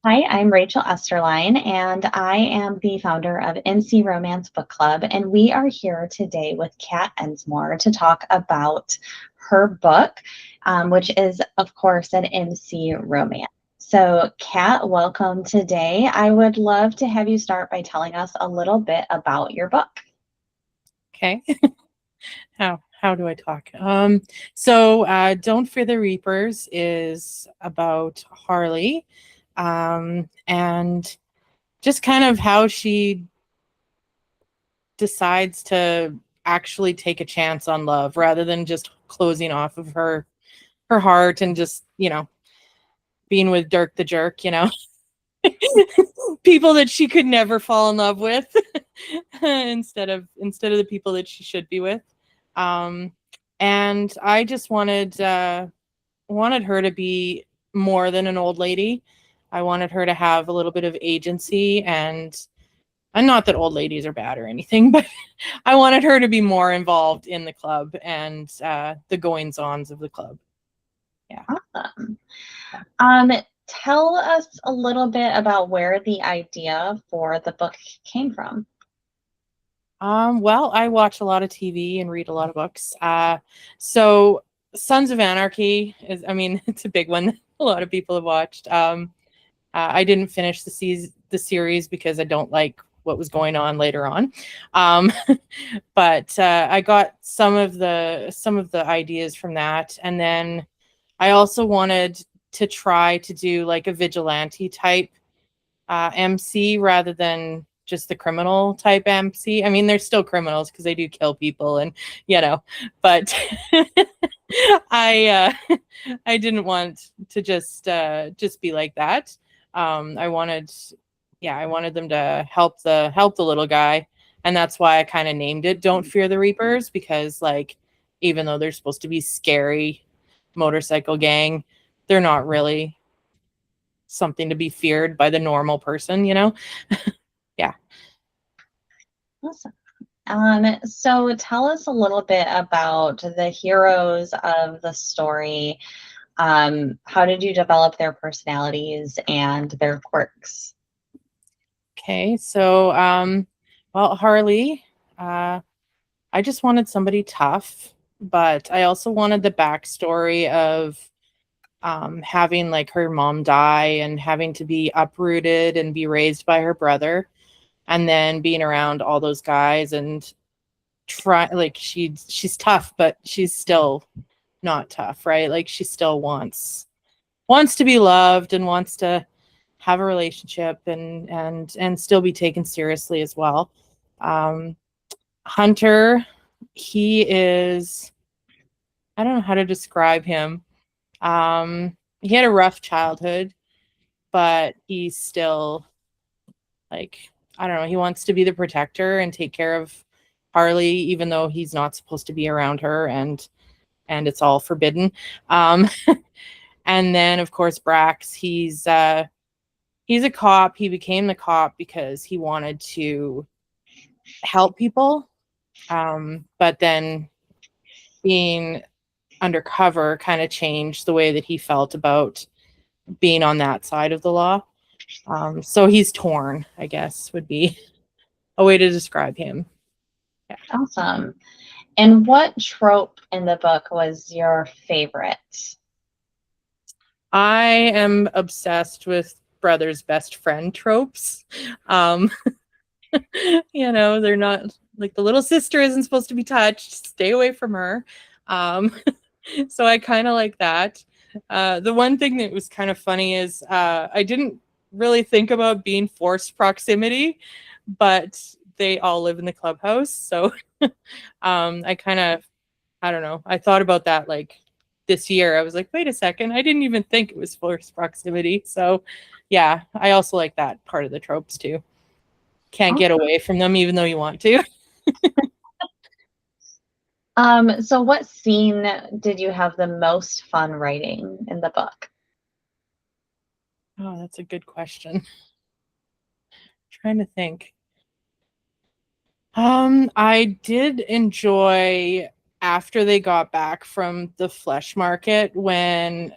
Hi, I'm Rachel Esterline, and I am the founder of MC Romance Book Club. And we are here today with Kat Ensmore to talk about her book, which is, of course, an MC romance. So, Kat, welcome today. I would love to have you start by telling us a little bit about your book. Okay. How do I talk? So Don't Fear the Reapers is about Harley, and just kind of how she decides to actually take a chance on love rather than just closing off of her heart and just, being with Dirk the jerk, people that she could never fall in love with instead of the people that she should be with. Um, and I just wanted her to be more than an old lady. I wanted her to have a little bit of agency, and not that old ladies are bad or anything, but I wanted her to be more involved in the club and the goings-ons of the club. Yeah. Awesome. Um, Tell us a little bit about where the idea for the book came from. Well, I watch a lot of TV and read a lot of books. So Sons of Anarchy is, I mean, it's a big one. A lot of people have watched. I didn't finish the series because I don't like what was going on later on. Um, but I got some of the ideas from that, and then I also wanted to try to do like a vigilante type MC rather than just the criminal type MC. I mean, they're still criminals because they do kill people, and but I I didn't want to just be like that. I wanted, yeah, I wanted them to help the little guy, and that's why I kind of named it "Don't Fear the Reapers," because like even though they're supposed to be scary motorcycle gang, they're not really something to be feared by the normal person. Yeah. Awesome. So tell us a little bit about the heroes of the story. How did you develop their personalities and their quirks? Okay. So Harley, uh, I just wanted somebody tough, but I also wanted the backstory of having like her mom die and having to be uprooted and be raised by her brother, and then being around all those guys and try like she's tough, but she's still not tough, right? Like she still wants to be loved and wants to have a relationship and still be taken seriously as well. Um, Hunter, he is, I don't know how to describe him. He had a rough childhood, but he's still like, I don't know, he wants to be the protector and take care of Harley, even though he's not supposed to be around her and it's all forbidden. Um, and then of course Brax, he's a cop. He became the cop because he wanted to help people. But then being undercover kind of changed the way that he felt about being on that side of the law. So he's torn, I guess, would be a way to describe him. Yeah. Awesome. And what trope in the book was your favorite? I am obsessed with brothers best friend tropes. Um, they're not like the little sister isn't supposed to be touched. Stay away from her. Um, so I kind of like that. The one thing that was kind of funny is I didn't really think about being forced proximity, but they all live in the clubhouse. So I kind of, I don't know. I thought about that like this year. I was like, wait a second, I didn't even think it was forced proximity. So yeah, I also like that part of the tropes too. Can't get away from them even though you want to. So what scene did you have the most fun writing in the book? Oh, that's a good question. Trying to think. I did enjoy after they got back from the flesh market when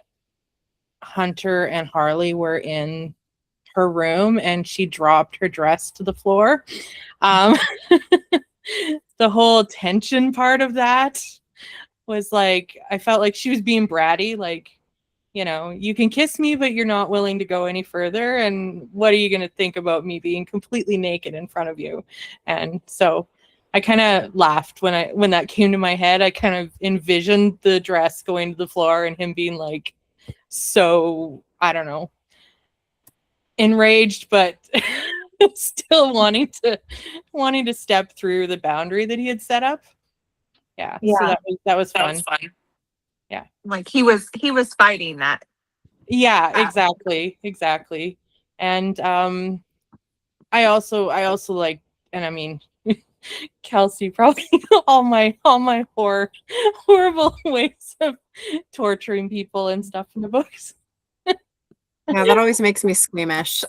Hunter and Harley were in her room and she dropped her dress to the floor. The whole tension part of that was like, I felt like she was being bratty, like, you know, you can kiss me, but you're not willing to go any further. And what are you going to think about me being completely naked in front of you? And so I kind of laughed when that came to my head. I kind of envisioned the dress going to the floor and him being like, so, I don't know, enraged, but still wanting to step through the boundary that he had set up. Yeah. So that was fun. Yeah. Like he was fighting that. Yeah, exactly. And I also like, and I mean, Kelsey, probably all my horrible ways of torturing people and stuff in the books. Yeah, that always makes me squeamish.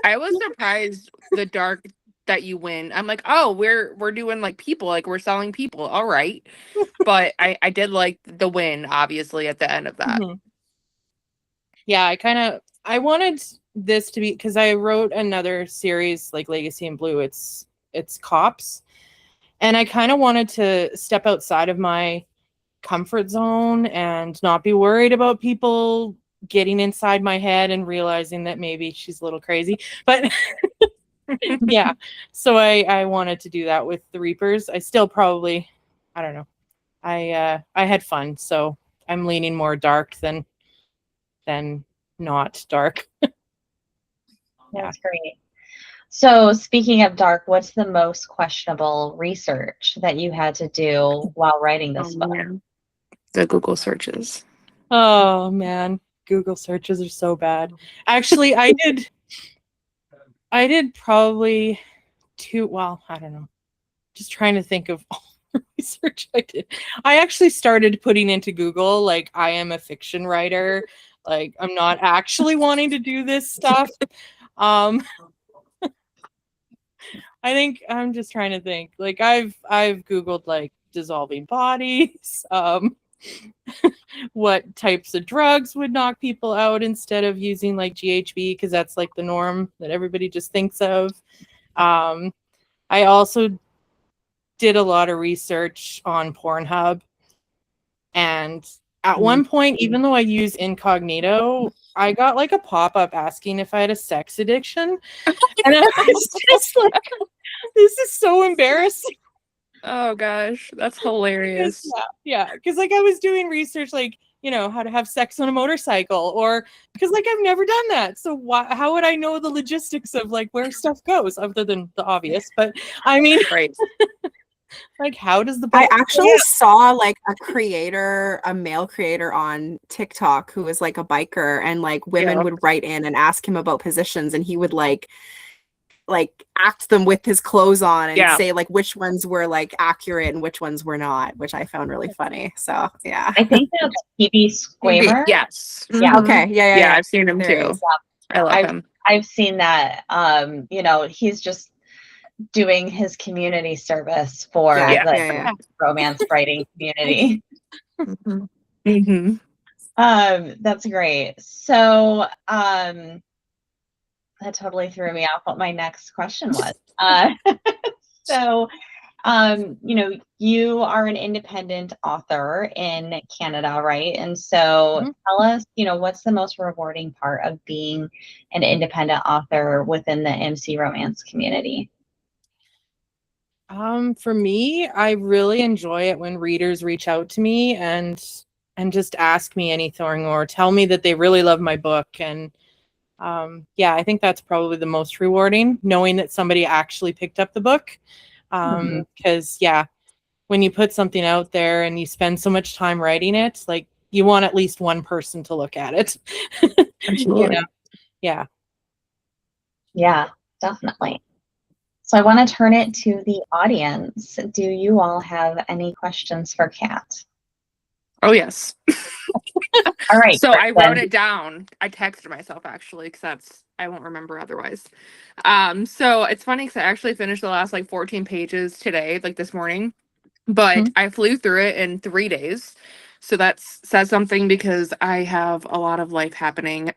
I was surprised the dark that you win. I'm like, oh, we're doing like people, like we're selling people. All right. But I did like the win, obviously, at the end of that. Mm-hmm. Yeah, I wanted this to be, because I wrote another series like Legacy in Blue. It's cops. And I kind of wanted to step outside of my comfort zone and not be worried about people getting inside my head and realizing that maybe she's a little crazy. But yeah, so I wanted to do that with the Reapers. I still probably, I don't know. I had fun, so I'm leaning more dark than not dark. That's great. So speaking of dark, what's the most questionable research that you had to do while writing this book? The Google searches. Oh man, Google searches are so bad. Actually, I did probably I don't know. Just trying to think of all the research I did. I actually started putting into Google, like, I am a fiction writer. Like, I'm not actually wanting to do this stuff. I think I'm just trying to think. Like, I've Googled like dissolving bodies, what types of drugs would knock people out instead of using like GHB, because that's like the norm that everybody just thinks of. I also did a lot of research on Pornhub, and at one point, even though I use incognito, I got like a pop-up asking if I had a sex addiction. And I was just like, this is so embarrassing. Oh gosh, that's hilarious. Yeah, because like I was doing research, like, you know, how to have sex on a motorcycle, or because like I've never done that. So how would I know the logistics of like where stuff goes other than the obvious? But I mean, right. Like, how does the I actually saw like a male creator on TikTok who was like a biker, and like women would write in and ask him about positions, and he would like act them with his clothes on and say like which ones were like accurate and which ones were not, which I found really funny. So yeah, I think that's PB Squamer. Yes. Yeah. Okay. Yeah. I've seen him too. I love him. I've seen that. You know, he's just doing his community service for the romance writing community. That's great. So that totally threw me off what my next question was. So you know, you are an independent author in Canada, right? And so tell us, you know, what's the most rewarding part of being an independent author within the MC romance community? For me, I really enjoy it when readers reach out to me and just ask me anything or tell me that they really love my book. And I think that's probably the most rewarding, knowing that somebody actually picked up the book. Because when you put something out there and you spend so much time writing it, like, you want at least one person to look at it. You know? Yeah, definitely. So I want to turn it to the audience. Do you all have any questions for Kat? Oh, yes. All right. So I wrote it down. I texted myself, actually, because I won't remember otherwise. So it's funny because I actually finished the last like 14 pages today, like this morning, but I flew through it in 3 days. So that says something because I have a lot of life happening.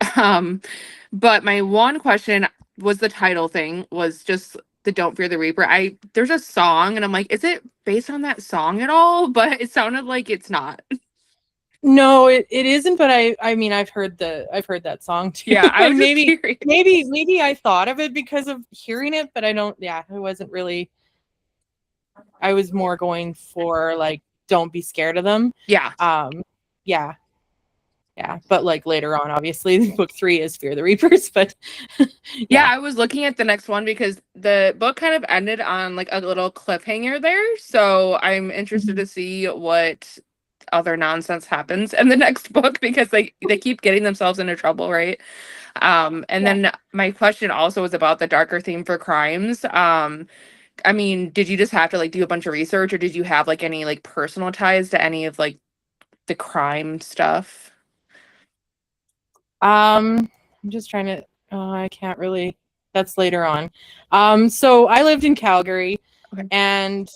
But my one question was the title thing, was just the Don't Fear the Reaper. There's a song and I'm like, is it based on that song at all? But it sounded like it's not. No, it isn't, but I mean I've heard that song too. Yeah, I was And just curious. maybe I thought of it because of hearing it, but it wasn't really. I was more going for like don't be scared of them. Yeah. Yeah. Yeah, but like later on, obviously, book 3 is Fear the Reapers. But Yeah, I was looking at the next one because the book kind of ended on like a little cliffhanger there. So I'm interested to see what other nonsense happens in the next book because they keep getting themselves into trouble, right? And then my question also was about the darker theme for crimes. I mean, did you just have to like do a bunch of research, or did you have like any like personal ties to any of like the crime stuff? I'm just trying to. I can't really. That's later on. So I lived in Calgary, Okay. and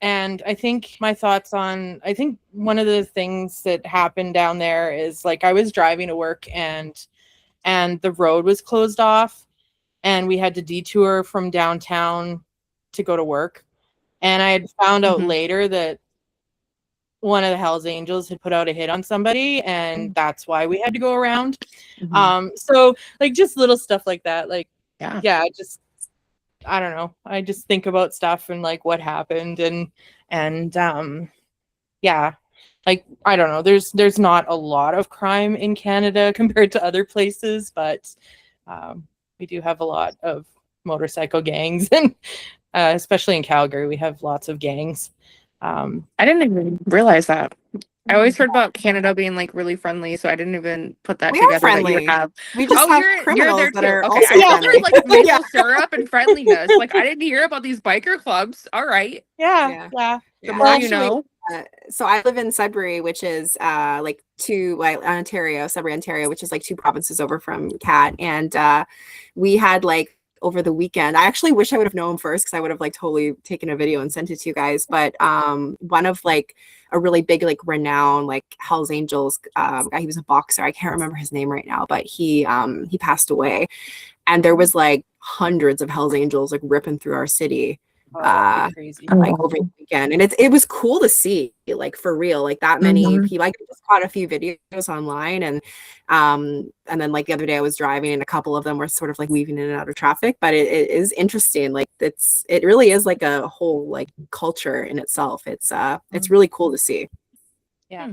I think my thoughts on. I think one of the things that happened down there is like I was driving to work and the road was closed off, and we had to detour from downtown to go to work. And I had found out later that one of the Hells Angels had put out a hit on somebody, and that's why we had to go around. So like just little stuff like that. Like, yeah, I don't know. I just think about stuff and like what happened and yeah, like I don't know. There's not a lot of crime in Canada compared to other places, but we do have a lot of motorcycle gangs, and especially in Calgary, we have lots of gangs. I didn't even realize that. I always heard about Canada being like really friendly, so I didn't even put that We are together that you would friendly. have. We just have you're criminals there that too. are Okay, also I thought there was friendly. like maple Yeah. syrup and friendliness. Like I didn't hear about these biker clubs. All right, Yeah. the more you Actually, know. So I live in Sudbury, which is like Sudbury, Ontario, which is like 2 provinces over from Kat. And we had like over the weekend, I actually wish I would have known first because I would have like totally taken a video and sent it to you guys. But one of like a really big like renowned like Hells Angels guy, he was a boxer. I can't remember his name right now, but he passed away. And there was like hundreds of Hells Angels like ripping through our city. Crazy. Like over the weekend, and it was cool to see, like for real, like that many people. I just caught a few videos online, and then like the other day I was driving and a couple of them were sort of like weaving in and out of traffic, but it is interesting. Like it really is like a whole like culture in itself. It's really cool to see. Yeah.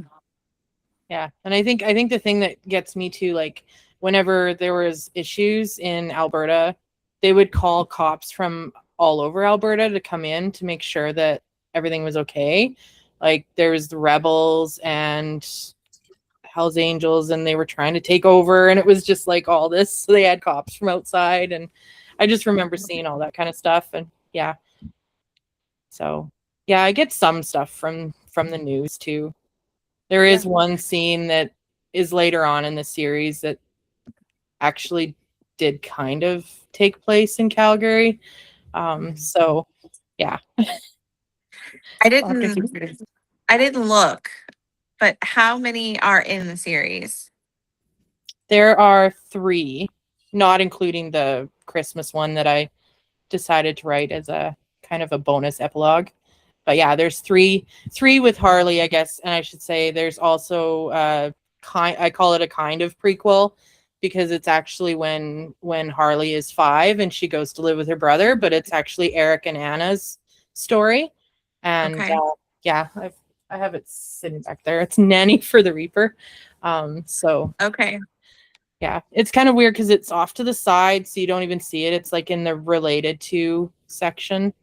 And I think the thing that gets me to like whenever there was issues in Alberta, they would call cops from all over Alberta to come in to make sure that everything was okay. Like there was the rebels and Hells Angels, and they were trying to take over, and it was just like all this. So they had cops from outside, and I just remember seeing all that kind of stuff. And yeah, so yeah, I get some stuff from the news too. There is one scene that is later on in the series that actually did kind of take place in Calgary. So yeah. I didn't look, but how many are in the series? There are 3, not including the Christmas one that I decided to write as a kind of a bonus epilogue. But yeah, there's 3 with Harley, I guess, and I should say there's also I call it a kind of prequel because it's actually when Harley is 5 and she goes to live with her brother, but it's actually Eric and Anna's story. And yeah, I have it sitting back there. It's Nanny for the Reaper. So okay. Yeah, it's kind of weird because it's off to the side, so you don't even see it. It's like in the related to section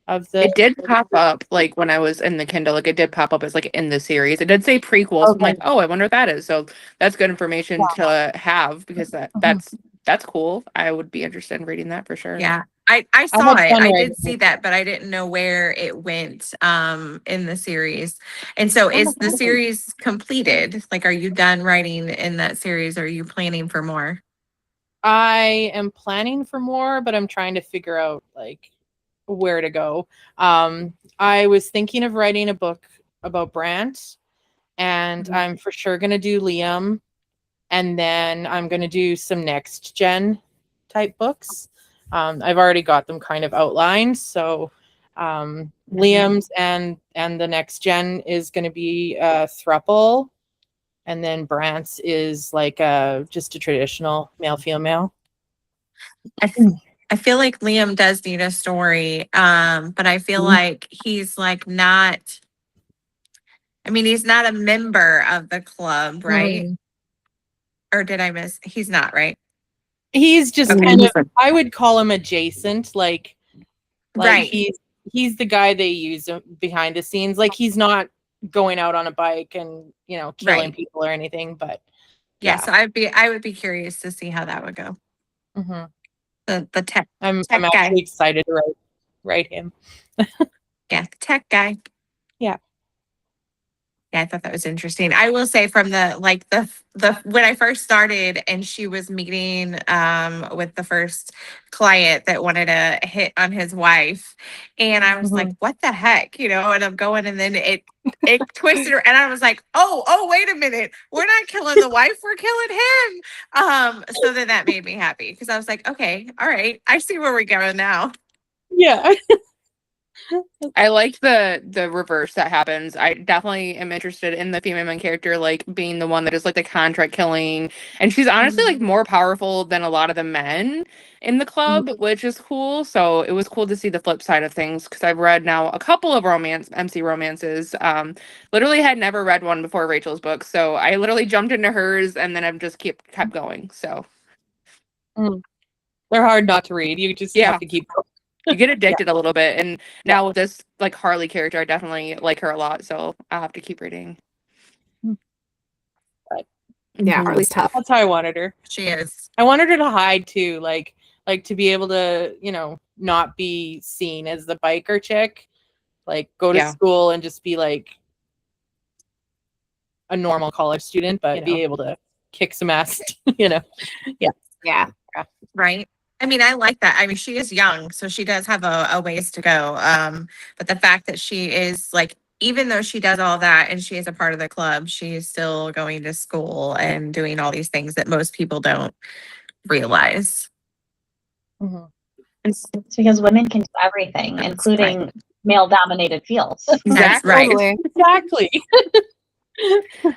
of the. It did pop up like when I was in the Kindle. Like it did pop up as like in the series. It did say prequels. Okay. I'm like, oh, I wonder what that is. So that's good information to have because that's cool. I would be interested in reading that for sure. Yeah. I saw it. I did see that, but I didn't know where it went in the series. And so is the series completed? Like, are you done writing in that series? Or are you planning for more? I am planning for more, but I'm trying to figure out like where to go. I was thinking of writing a book about Brant, and I'm for sure going to do Liam, and then I'm going to do some next gen type books. I've already got them kind of outlined, so Liam's and the next gen is going to be thruple, and then Brant's is like just a traditional male female. I feel like Liam does need a story, but I feel like he's like not. I mean, he's not a member of the club, right? Or did I miss? He's not, right? He's just kind of, I would call him adjacent, like Right. he's the guy they use behind the scenes. Like he's not going out on a bike and, you know, killing people or anything, but yeah. So I would be curious to see how that would go. Mm-hmm. The tech. I'm guy. actually excited to write him. Yeah, the tech guy. Yeah. Yeah, I thought that was interesting. I will say from the when I first started and she was meeting with the first client that wanted to hit on his wife, and I was like, what the heck? You know, and I'm going, and then it twisted her, and I was like, oh, wait a minute. We're not killing the wife, we're killing him. So then that made me happy because I was like, okay, all right, I see where we're going now. Yeah. I like the reverse that happens. I definitely am interested in the female main character like being the one that is like the contract killing, and she's honestly like more powerful than a lot of the men in the club, which is cool. So it was cool to see the flip side of things because I've read now a couple of MC romances. Literally had never read one before Rachel's book, so I literally jumped into hers and then I've just kept going. So they're hard not to read. You just have to keep going. You get addicted a little bit, and now with this like Harley character, I definitely like her a lot, so I'll have to keep reading. But, yeah, Harley's tough. That's how I wanted her. She is. I wanted her to hide too, like to be able to, you know, not be seen as the biker chick, like go to school and just be like a normal college student, but be able to kick some ass, you know. Yeah. Right. I mean, I like that. I mean, she is young, so she does have a ways to go. But the fact that she is like, even though she does all that and she is a part of the club, she is still going to school and doing all these things that most people don't realize. It's because women can do everything, including male-dominated fields. Exactly. Right. Exactly.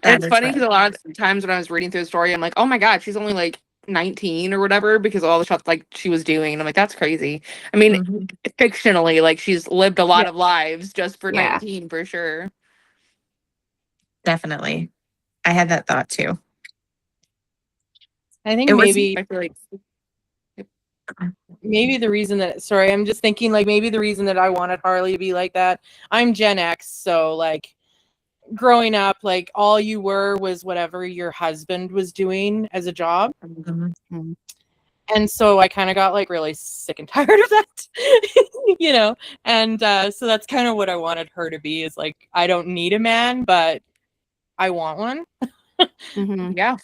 And it's funny because a lot of times when I was reading through the story, I'm like, oh my God, she's only like 19 or whatever because of all the stuff like she was doing. And I'm like, that's crazy. I mean, fictionally, like she's lived a lot of lives just for 19 for sure. Definitely. I had that thought too. I think maybe the reason that, sorry, I'm just thinking like maybe the reason that I wanted Harley to be like that, I'm Gen X, so like growing up, like all you were was whatever your husband was doing as a job. And so I kind of got like really sick and tired of that, you know? And so that's kind of what I wanted her to be, is like, I don't need a man, but I want one. Yeah.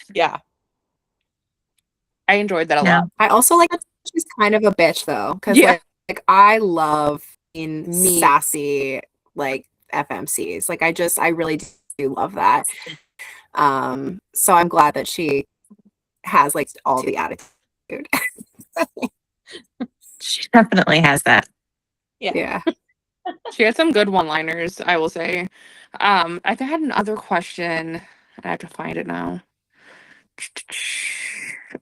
I enjoyed that a lot. I also like that she's kind of a bitch though, because like I love being sassy, like FMCs. Like I really do love that. So I'm glad that she has like all the attitude. She definitely has that. Yeah. She had some good one-liners, I will say. I've had another question. I have to find it now.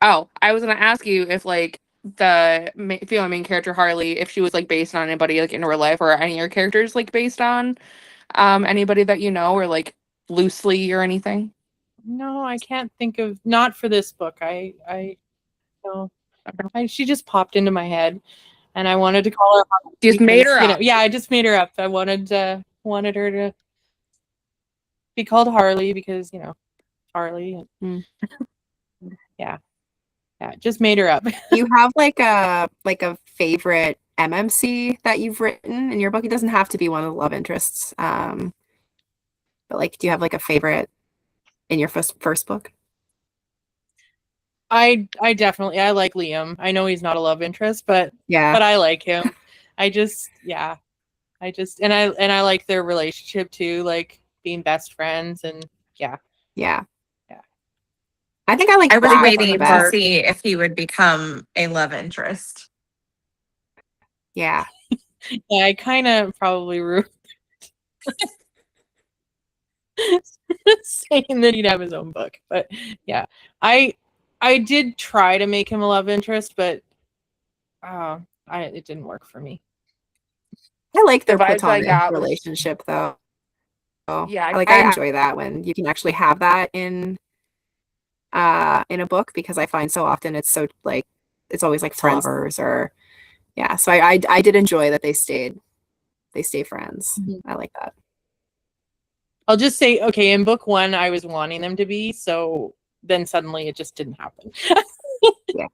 Oh, I was gonna ask you if like the female main character Harley, if she was like based on anybody like in real life, or any of your characters like based on anybody that you know, or like loosely or anything. No, I can't think of, not for this book. I no. She just popped into my head, and I wanted to call her Harley. You just made her up. You know, yeah, I just made her up. I wanted her to be called Harley because, you know, Harley. Yeah, just made her up. You have like a favorite MMC that you've written in your book? It doesn't have to be one of the love interests. But like, do you have like a favorite in your first book? I definitely, I like Liam. I know he's not a love interest, but I like him. I like their relationship too, like being best friends, and Yeah. Yeah. Yeah. I think I like I was Black waiting the to best. see if he would become a love interest. Yeah. Yeah, I kind of probably ruined saying that he'd have his own book. But yeah, I did try to make him a love interest, but it didn't work for me. I like The their vibes I platonic got was relationship though. yeah, I enjoy that when you can actually have that in a book, because I find so often it's so like it's always like friends lovers or yeah. So I did enjoy that they stay friends. Mhm. I like that. I'll just say, okay, in book 1, I was wanting them to be, so then suddenly it just didn't happen. Yeah.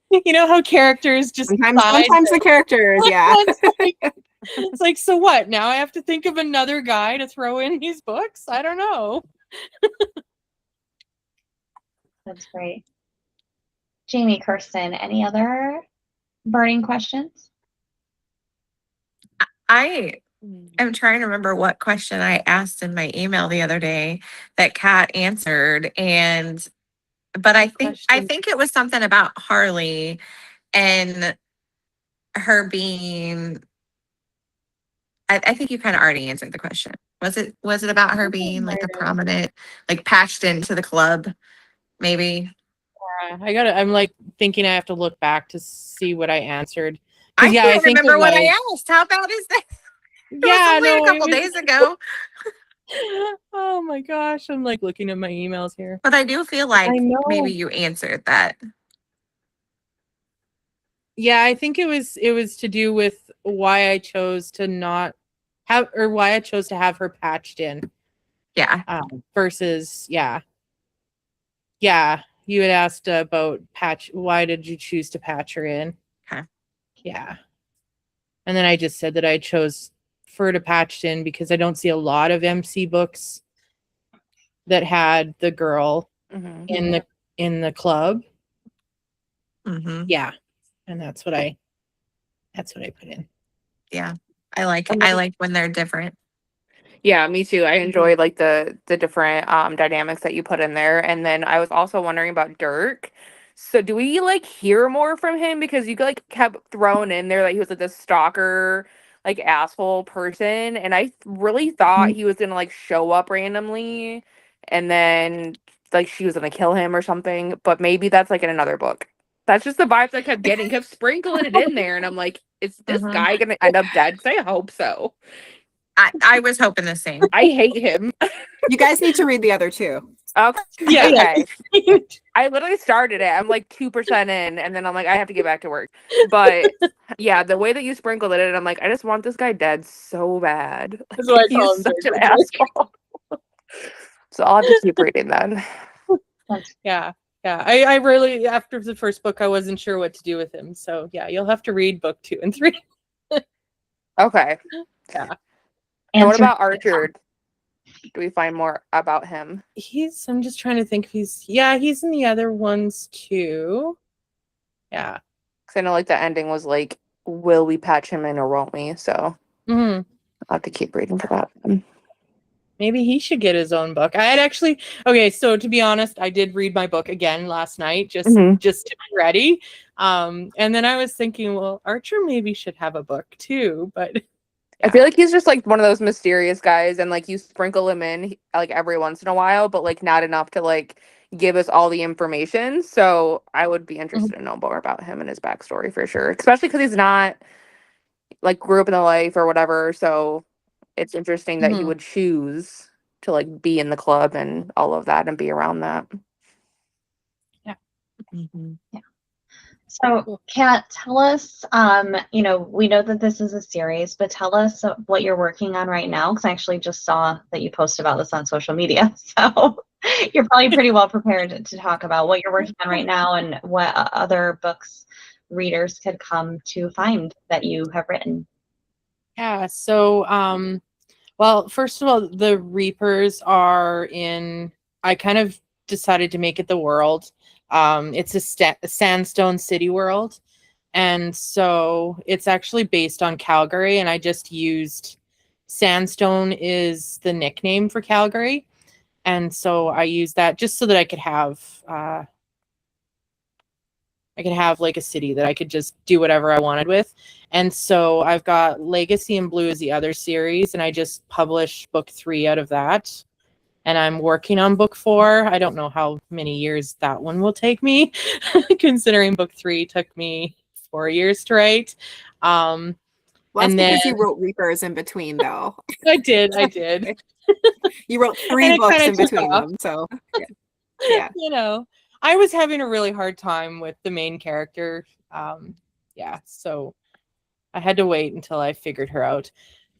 You know how characters just Sometimes the characters, yeah. It's like, so what? Now I have to think of another guy to throw in these books? I don't know. That's great. Jamie, Kirsten, any other burning questions? I am trying to remember what question I asked in my email the other day that Kat answered, but I think it was something about Harley and her being. I think you kind of already answered the question. Was it about her being like a prominent, like patched into the club, maybe? Yeah, I'm like thinking I have to look back to see what I answered. I Yeah, can't I think remember what I asked. How bad is that? It was only a couple days ago. Oh my gosh, I'm like looking at my emails here. But I do feel like maybe you answered that. Yeah, I think it was to do with why I chose to not have, or why I chose to have her patched in. Yeah. Versus, yeah. Yeah, you had asked about patch. Why did you choose to patch her in? Okay. Yeah. And then I just said that I chose for her to patched in because I don't see a lot of MC books that had the girl in the club. Mm-hmm. Yeah. And that's what I put in. Yeah. I like when they're different. Yeah, me too. I enjoyed like the different dynamics that you put in there. And then I was also wondering about Dirk. So do we like hear more from him? Because you like kept throwing in there that he was like this stalker, like asshole person. And I really thought he was gonna like show up randomly and then like she was gonna kill him or something. But maybe that's like in another book. That's just the vibes I kept getting. Kept sprinkling it in there, and I'm like, is this guy gonna end up dead? Because I hope so. I was hoping the same. I hate him. You guys need to read the other two. Okay. Yeah. Okay. I literally started it. I'm like 2% in, and then I'm like, I have to get back to work. But yeah, the way that you sprinkled it in, I'm like, I just want this guy dead so bad. That's why I call him He's such Dirk. an asshole. So I'll have to keep reading then. Yeah. Yeah. I really, after the first book, I wasn't sure what to do with him. So yeah, you'll have to read book 2 and 3. Okay. Yeah. And what about Archer? Do we find more about him? I'm just trying to think if he's in the other ones too. Yeah. Because I know like the ending was like, will we patch him in or won't we? So I'll have to keep reading for that. Maybe he should get his own book. I had actually, okay, so to be honest, I did read my book again last night just to be ready. And then I was thinking, well, Archer maybe should have a book too, but yeah. I feel like he's just like one of those mysterious guys, and like you sprinkle him in like every once in a while, but like not enough to like give us all the information. So I would be interested to know more about him and his backstory for sure, especially because he's not like grew up in the life or whatever. So it's interesting that he would choose to like be in the club and all of that and be around that. Yeah. Yeah. So, Kat, tell us, we know that this is a series, but tell us what you're working on right now, because I actually just saw that you posted about this on social media. So you're probably pretty well prepared to talk about what you're working on right now and what other books readers could come to find that you have written. Yeah, so, well, first of all, the Reapers are I kind of decided to make it the world. It's a sandstone city world. And so it's actually based on Calgary, and I just used sandstone is the nickname for Calgary. And so I used that just so that I could have like a city that I could just do whatever I wanted with. And so I've got Legacy and Blue as the other series, and I just published book 3 out of that. And I'm working on book 4. I don't know how many years that one will take me, considering book 3 took me 4 years to write. Well, that's because you wrote Reapers in between, though. I did. You wrote 3 books in between them, so yeah. You know, I was having a really hard time with the main character. So I had to wait until I figured her out.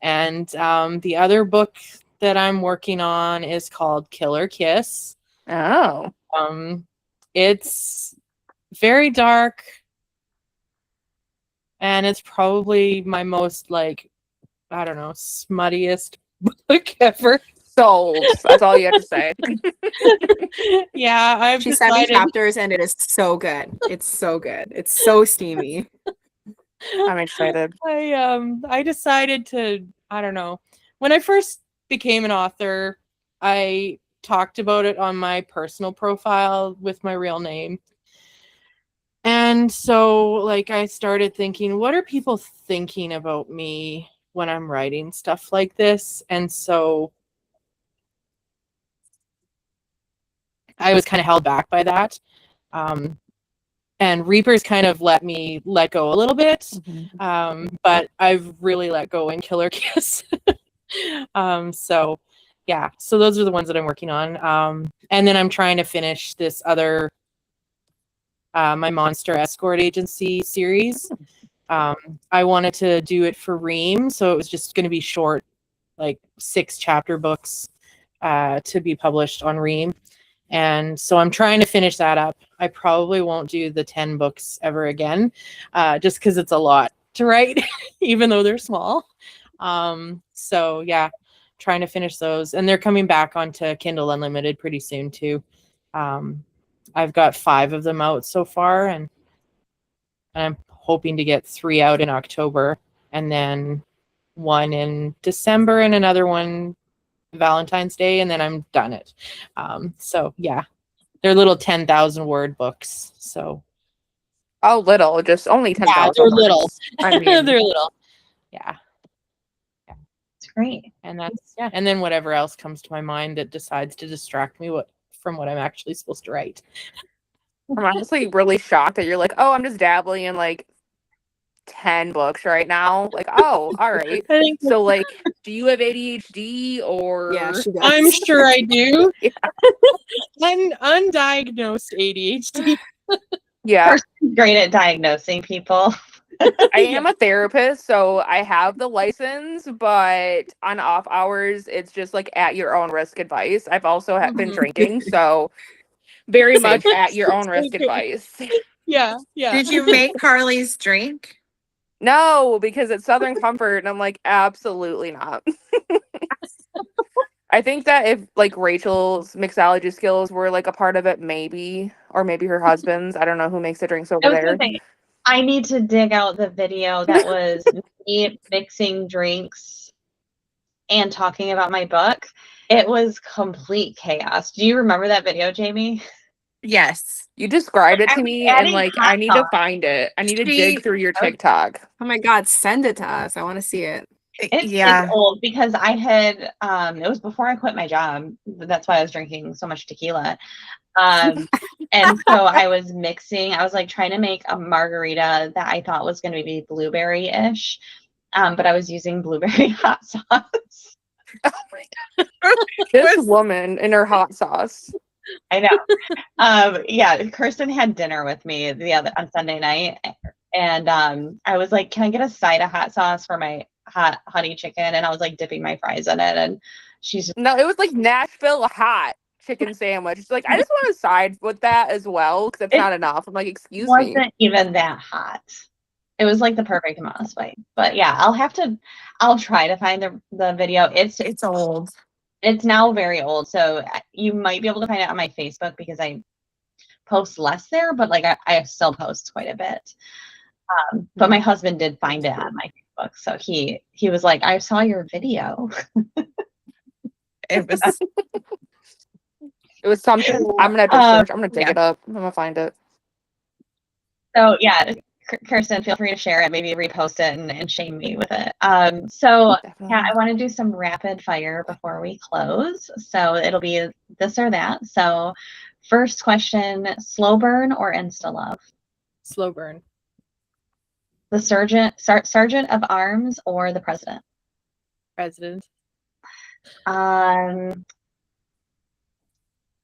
And the other book that I'm working on is called Killer Kiss. Oh. It's very dark, and it's probably my most, like, I don't know, smuttiest book ever. Sold. That's all you have to say. Yeah, She's 7 chapters, and it is so good. It's so good. It's so steamy. I'm excited. I decided to, I don't know. When I first became an author, I talked about it on my personal profile with my real name. And so, like, I started thinking, what are people thinking about me when I'm writing stuff like this? And so I was kind of held back by that. And Reapers kind of let me let go a little bit. Mm-hmm. But I've really let go in Killer Kiss. So those are the ones that I'm working on. And then I'm trying to finish this other, my Monster Escort Agency series. I wanted to do it for Ream, so it was just going to be short, like 6 chapter books to be published on Ream. And so I'm trying to finish that up. I probably won't do the 10 books ever again, just because it's a lot to write, even though they're small. So yeah, trying to finish those. And they're coming back onto Kindle Unlimited pretty soon too. I've got 5 of them out so far, and I'm hoping to get 3 out in October, and then 1 in December and another one Valentine's Day, and then I'm done it. So yeah, they're little 10,000 word books. So little, just only 10,000. Yeah, they're little. I mean, they're little. Yeah. It's great. And that's and then whatever else comes to my mind that decides to distract me from what I'm actually supposed to write. I'm honestly really shocked that you're like, oh, I'm just dabbling in like 10 books right now. Like, oh, all right. So, like, do you have ADHD or? Yeah, she does. I'm sure I do. Undiagnosed ADHD. Yeah. Person's great at diagnosing people. I am a therapist, so I have the license, but on off hours, it's just like at your own risk advice. I've also been drinking, so very much at your own risk advice. Yeah. Did you make Carly's drink? No, because it's Southern Comfort, and I'm like, absolutely not. I think that if like Rachel's mixology skills were like a part of it, maybe, or maybe her husband's. I don't know who makes the drinks over there. I need to dig out the video that was me mixing drinks and talking about my book. It was complete chaos. Do you remember that video, Jamie? Yes. You described it to me, and like, I need to find it. I need to dig through your TikTok. Oh my God, send it to us. I want to see it. It's old because I had, it was before I quit my job. That's why I was drinking so much tequila. And so I was like trying to make a margarita that I thought was going to be blueberry-ish. But I was using blueberry hot sauce. Oh my God. This woman in her hot sauce. I know. Yeah, Kirsten had dinner with me on Sunday night, and I was like, "Can I get a side of hot sauce for my hot honey chicken?" And I was like dipping my fries in it, and she's just, no, it was like Nashville hot chicken sandwich. She's like, I just want to side with that as well because it's not enough. I'm like, excuse me. Wasn't even that hot. It was like the perfect amount of spice. But yeah, I'll try to find the video. It's old. It's now very old, so you might be able to find it on my Facebook because I post less there, but like I still post quite a bit. But my husband did find it on my Facebook, so he was like, "I saw your video." It was It was something. I'm gonna have to search. I'm gonna dig yeah. it up. I'm gonna find it. So yeah, Kirsten, feel free to share it, maybe repost it and shame me with it. So yeah, I want to do some rapid fire before we close. So it'll be this or that. So first question, slow burn or insta love? Slow burn. The sergeant of arms or the president? President.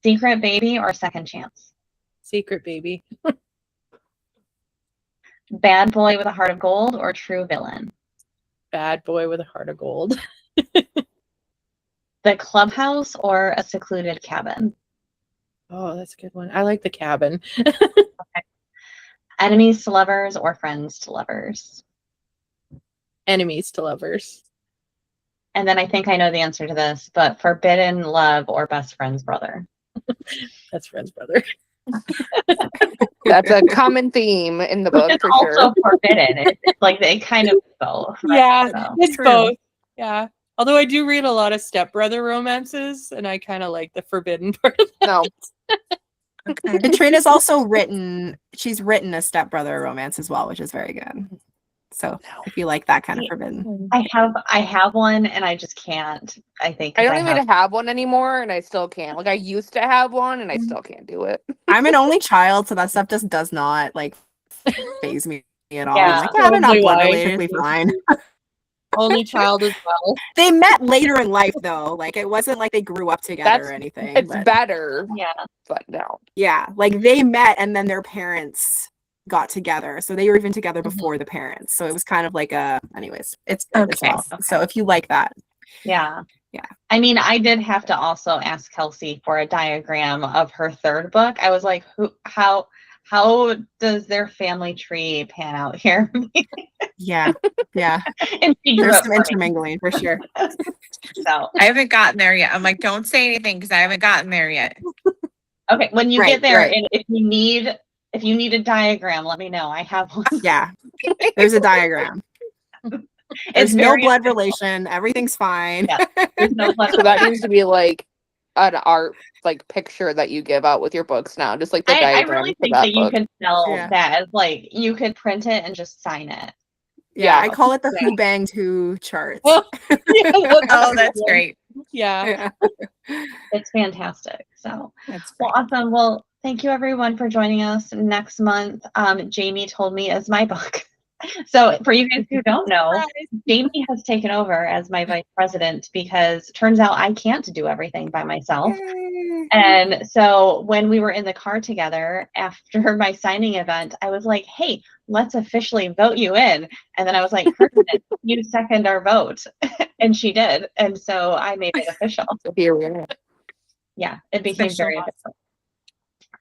Secret baby or second chance? Secret baby. Bad boy with a heart of gold or true villain? Bad boy with a heart of gold. The clubhouse or a secluded cabin? Oh, that's a good one. I like the cabin. Okay. Enemies to lovers or friends to lovers? Enemies to lovers. And then I think I know the answer to this, but forbidden love or best friend's brother? Best friend's brother. That's a common theme in the book It's for also sure. forbidden. It's like they kind of both. Right? Yeah, So, it's True. both. Yeah. Although I do read a lot of stepbrother romances, and I kind of like the forbidden part of that. No. Okay. Katrina's also she's written a stepbrother romance as well, which is very good. So if you like that kind of forbidden. I have one and I just can't. I think 'cause I don't even have one anymore, and I still can't. Like I used to have one, and I still can't do it. I'm an only child, so that stuff just does not like faze me at all. Yeah. I'm like, yeah, they're not Probably blood why. related, fine. Only child as well. They met later in life though. Like it wasn't like they grew up together That's- or anything. It's but better, Yeah. but no. yeah, like they met and then their parents got together. So they were even together before the parents. So it was kind of like anyways, it's good as Okay, well. okay. So if you like that. Yeah. Yeah. I mean, I did have to also ask Kelsey for a diagram of her third book. I was like, how does their family tree pan out here? Yeah. Yeah. And she drew There's it some for me. intermingling for sure. So I haven't gotten there yet. I'm like, don't say anything because I haven't gotten there yet. okay, when you Right, get there, right. and if you need a diagram, let me know. I have one. Yeah. There's a diagram. It's There's no very blood official. relation. Everything's fine. Yeah. There's no blood So that needs to be like an art like picture that you give out with your books now, just like the I diagram really for think that that you book. could sell Yeah. that as like you could print it and just sign it. Yeah, Yeah. I call it the Yeah. who banged who charts. Oh, yeah, Oh, that's great. Yeah. Yeah. It's fantastic. So That's well, great. awesome. Well, thank you everyone for joining us. Next month, Jamie Told Me is my book. So for you guys who don't know, Jamie has taken over as my vice president because turns out I can't do everything by myself. And so when we were in the car together after my signing event, I was like, hey, let's officially vote you in. And then I was like, Kirsten, you second our vote. And she did. And so I made it official. So here we are. Yeah, it became Official. very official.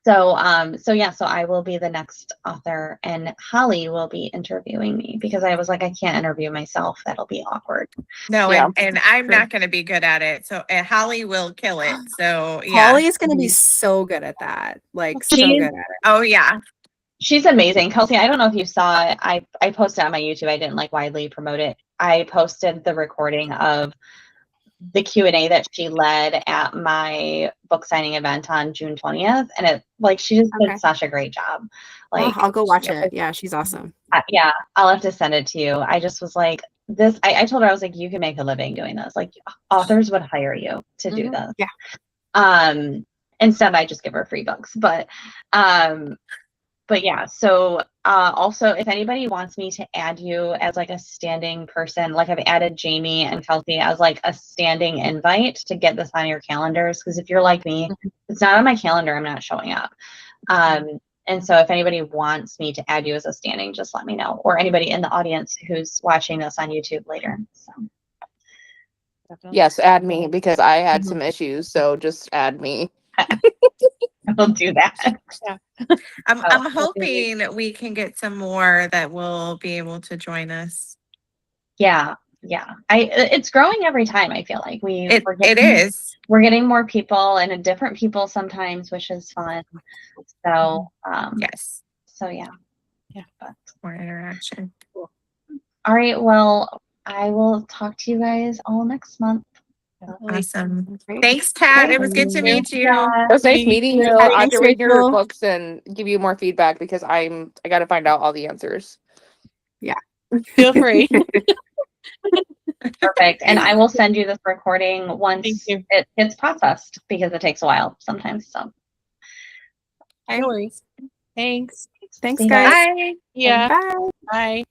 So I will be the next author and Holly will be interviewing me because I was like, I can't interview myself. That'll be awkward. No, Yeah. and I'm True. not going to be good at it. So Holly will kill it. So yeah. Holly is going to be so good at that. Like so She's- good at it. Oh yeah. She's amazing. Kelsey, I don't know if you saw it. I posted on my YouTube. I didn't like widely promote it. I posted the recording of the Q&A that she led at my book signing event on June 20th. And it like, she just Okay. did such a great job. Oh, Like, I'll go watch it. Yeah, she's awesome. yeah, I'll have to send it to you. I just was like, this, I told her, I was like, you can make a living doing this. Like authors would hire you to do this. Yeah. Instead I just give her free books. But yeah, so also if anybody wants me to add you as like a standing person, like I've added Jamie and Kelsey as like a standing invite to get this on your calendars. Because if you're like me, it's not on my calendar, I'm not showing up. And so if anybody wants me to add you as a standing, just let me know. Or anybody in the audience who's watching this on YouTube later. So Yes, add me because I had some issues. So just add me. I'll do that. I'm hoping we can get some more that will be able to join us. Yeah. It's growing every time. I feel like It is. We're getting more people and different people sometimes, which is fun. So Yes. So yeah. Yeah. More interaction. All right. Well, I will talk to you guys all next month. Awesome. Great. Thanks, Kat. It was good to Thank meet you. Yeah. It was nice meeting you. I have Thanks, to read your Rachel. books and give you more feedback because I got to find out all the answers. Feel free. Perfect. And I will send you this recording Thank once you. it gets processed because it takes a while sometimes. So No worries. Thanks. Thanks, See you guys. Bye. Yeah. Bye. Bye.